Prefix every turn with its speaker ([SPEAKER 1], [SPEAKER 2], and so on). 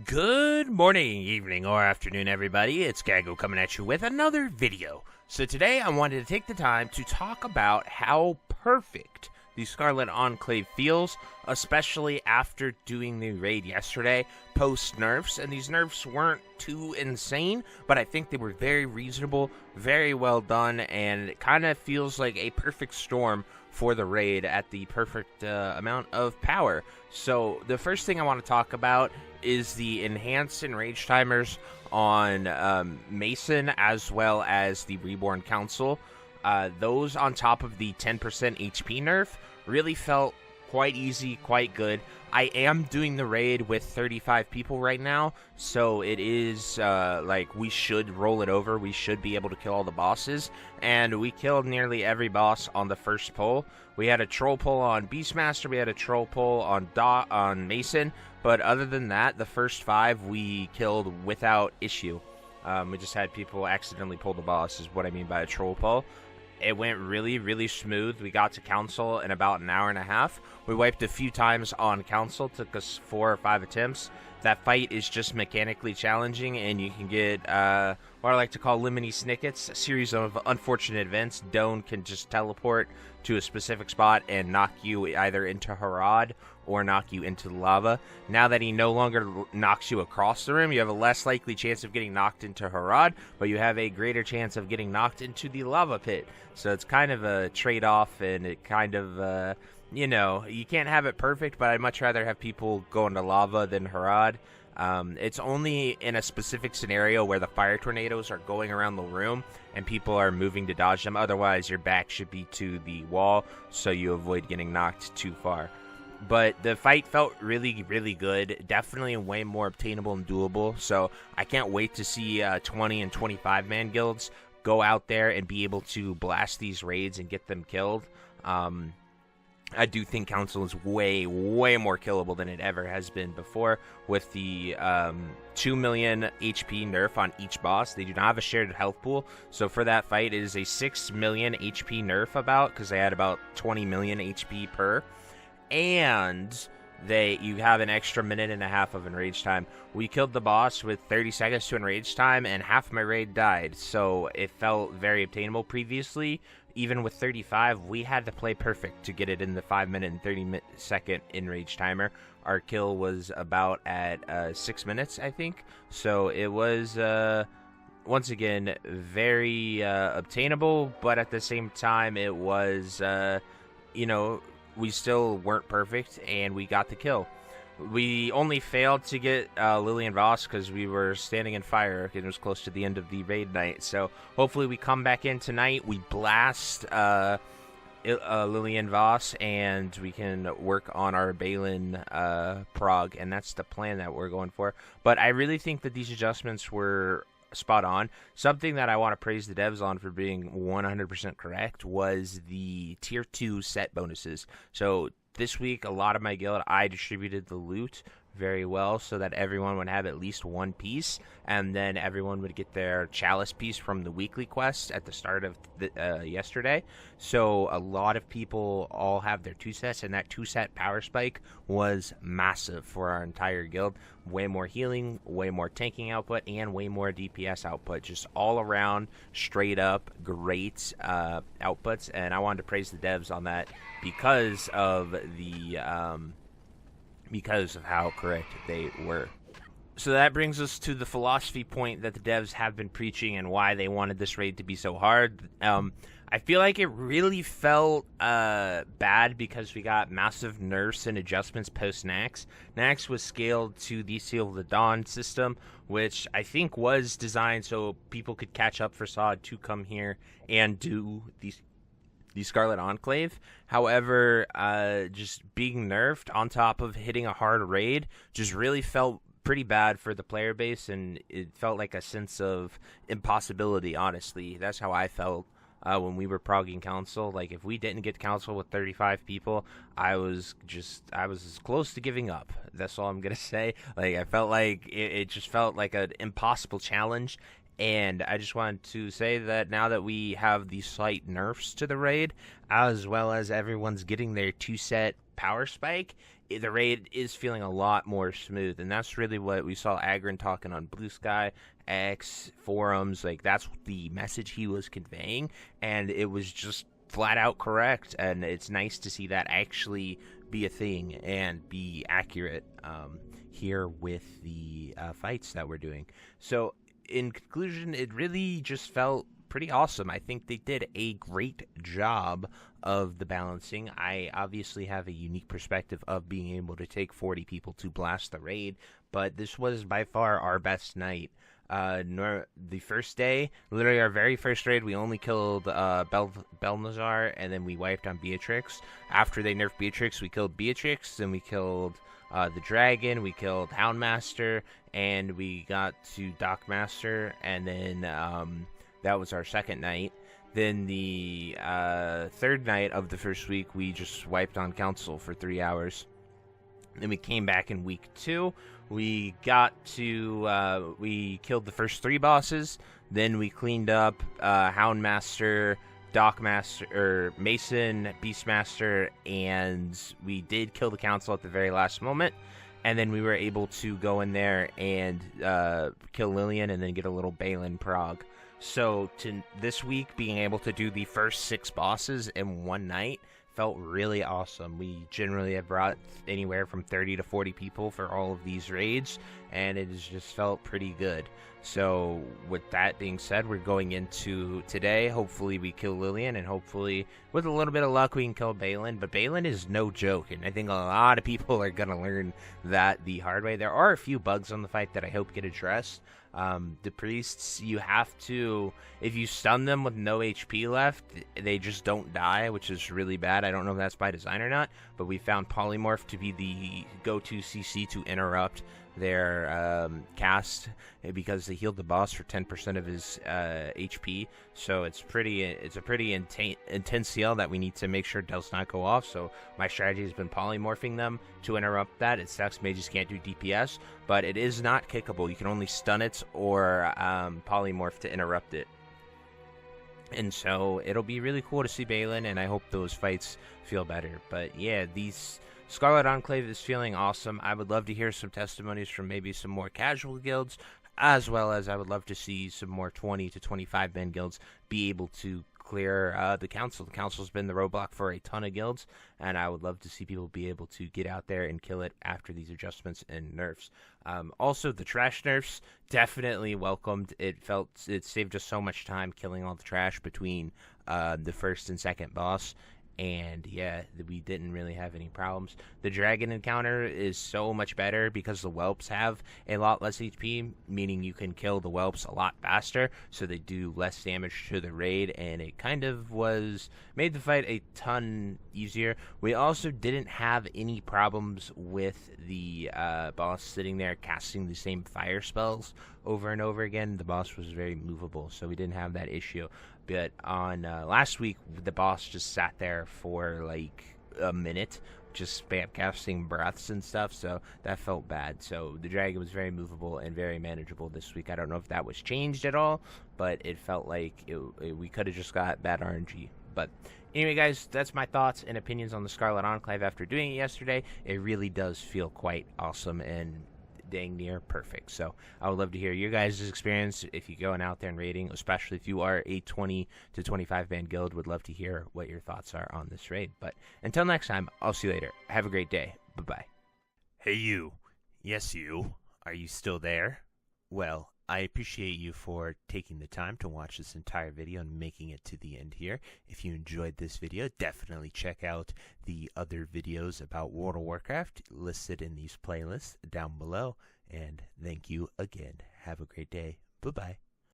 [SPEAKER 1] Good morning, evening, or afternoon, everybody. It's Kaghoe coming at you with another video. So today I wanted to take the time to talk about how perfect the Scarlet Enclave feels, especially after doing the raid yesterday, post-nerfs. And these nerfs weren't too insane, but I think they were very reasonable, very well done, and it kind of feels like a perfect storm for the raid at the perfect amount of power. So the first thing I want to talk about is the enhanced enrage timers on Mason as well as the Reborn Council. Those on top of the 10% HP nerf really felt quite easy, quite good. I am doing the raid with 35 people right now, so it is like we should roll it over. We should be able to kill all the bosses, and we killed nearly every boss on the first pull. We had a troll pull on Beastmaster, we had a troll pull on Mason, but other than that, the first 5 we killed without issue. We just had people accidentally pull the boss, is what I mean by a troll pull. It went really, really smooth. We got to Council in about an hour and a half. We wiped a few times on Council. Took us 4 or 5 attempts. That fight is just mechanically challenging, and you can get what I like to call lemony snickets, a series of unfortunate events. Doan can just teleport to a specific spot and knock you either into Harad or knock you into the lava. Now that he no longer knocks you across the room, you have a less likely chance of getting knocked into Harad, but you have a greater chance of getting knocked into the lava pit. So it's kind of a trade-off, and it kind of, you know, you can't have it perfect, but I'd much rather have people go into lava than Harad. It's only in a specific scenario where the fire tornadoes are going around the room and people are moving to dodge them. Otherwise, your back should be to the wall so you avoid getting knocked too far. But the fight felt really, really good. Definitely way more obtainable and doable. So I can't wait to see 20 and 25 man guilds go out there and be able to blast these raids and get them killed. I do think Council is way, way more killable than it ever has been before with the 2 million HP nerf on each boss. They do not have a shared health pool, so for that fight, it is a 6 million HP nerf because they had about 20 million HP per, and you have an extra minute and a half of enrage time. We killed the boss with 30 seconds to enrage time, and half my raid died, so it felt very obtainable. Previously, even with 35, we had to play perfect to get it in the 5 minute and 30-second enrage timer. Our kill was about at 6 minutes, I think. So it was, once again, very obtainable, but at the same time, it was, you know, we still weren't perfect, and we got the kill. We only failed to get Lillian Voss because we were standing in fire, and it was close to the end of the raid night. So hopefully we come back in tonight, we blast Lillian Voss, and we can work on our Balin prog, and that's the plan that we're going for. But I really think that these adjustments were spot on. Something that I want to praise the devs on for being 100% correct was the tier 2 set bonuses. So this week, a lot of my guild, I distributed the loot very well so that everyone would have at least one piece, and then everyone would get their chalice piece from the weekly quest at the start of yesterday. So a lot of people all have their 2 sets, and that 2-set power spike was massive for our entire guild. Way more healing, way more tanking output, and way more DPS output. Just all around, straight up, great outputs, and I wanted to praise the devs on that because of the because of how correct they were. So that brings us to the philosophy point that the devs have been preaching and why they wanted this raid to be so hard. I feel like it really felt bad because we got massive nerfs and adjustments post-Nax. Nax was scaled to the Seal of the Dawn system, which I think was designed so people could catch up for SOD to come here and do the Scarlet Enclave. However, just being nerfed on top of hitting a hard raid just really felt pretty bad for the player base, and it felt like a sense of impossibility, honestly. That's how I felt when we were progging Council. Like, if we didn't get Council with 35 people, I was as close to giving up. That's all I'm going to say. Like, I felt like it just felt like an impossible challenge. And I just wanted to say that now that we have the slight nerfs to the raid, as well as everyone's getting their 2-set power spike, the raid is feeling a lot more smooth, and that's really what we saw Agron talking on Blue Sky, X, forums. Like, that's the message he was conveying, and it was just flat out correct, and it's nice to see that actually be a thing and be accurate here with the fights that we're doing. So, in conclusion, it really just felt pretty awesome. I think they did a great job of the balancing. I obviously have a unique perspective of being able to take 40 people to blast the raid, but this was by far our best night. The first day, literally our very first raid, we only killed Belnazar, and then we wiped on Beatrix. After they nerfed Beatrix, we killed Beatrix, then we killed the Dragon, we killed Houndmaster, and we got to Dockmaster, and then that was our second night. Then the third night of the first week, we just wiped on Council for 3 hours. Then we came back in week 2. We got to, we killed the first 3 bosses. Then we cleaned up Houndmaster, Dockmaster, Mason, Beastmaster, and we did kill the Council at the very last moment. And then we were able to go in there and kill Lillian and then get a little Balin prog. So this week, being able to do the first 6 bosses in one night felt really awesome. We generally have brought anywhere from 30 to 40 people for all of these raids, and it has just felt pretty good. So with that being said, we're going into today. Hopefully we kill Lillian, and hopefully with a little bit of luck we can kill Balin. But Balin is no joke, and I think a lot of people are going to learn that the hard way. There are a few bugs on the fight that I hope get addressed. The priests, you have to, if you stun them with no HP left, they just don't die, which is really bad. I don't know if that's by design or not, but we found Polymorph to be the go-to CC to interrupt their cast, because they healed the boss for 10% of his HP. So it's a pretty intense heal that we need to make sure does not go off. So my strategy has been polymorphing them to interrupt that. It sucks mages can't do DPS, but it is not kickable. You can only stun it or polymorph to interrupt it. And so it'll be really cool to see Balin, and I hope those fights feel better. But yeah, these Scarlet Enclave is feeling awesome. I would love to hear some testimonies from maybe some more casual guilds, as well as I would love to see some more 20 to 25 man guilds be able to clear the council. The council's been the roadblock for a ton of guilds, and I would love to see people be able to get out there and kill it after these adjustments and nerfs. Also, the trash nerfs, definitely welcomed. It saved us so much time killing all the trash between the first and second boss. And yeah, we didn't really have any problems. The dragon encounter is so much better because the whelps have a lot less HP, meaning you can kill the whelps a lot faster, so they do less damage to the raid, and it kind of made the fight a ton easier. We also didn't have any problems with the boss sitting there casting the same fire spells over and over again. The boss was very movable, so we didn't have that issue. But on last week, the boss just sat there for like a minute, just spam casting breaths and stuff, so that felt bad. So the dragon was very movable and very manageable this week. I don't know if that was changed at all, but it felt like we could have just got bad RNG. But anyway, guys, that's my thoughts and opinions on the Scarlet Enclave after doing it yesterday. It really does feel quite awesome and dang near perfect. So I would love to hear your guys' experience if you're going out there and raiding, especially if you are a 20 to 25 man guild. Would love to hear what your thoughts are on this raid. But until next time, I'll see you later. Have a great day. Bye-bye.
[SPEAKER 2] Hey you. Yes you. Are you still there? Well, I appreciate you for taking the time to watch this entire video and making it to the end here. If you enjoyed this video, definitely check out the other videos about World of Warcraft listed in these playlists down below. And thank you again. Have a great day. Bye-bye.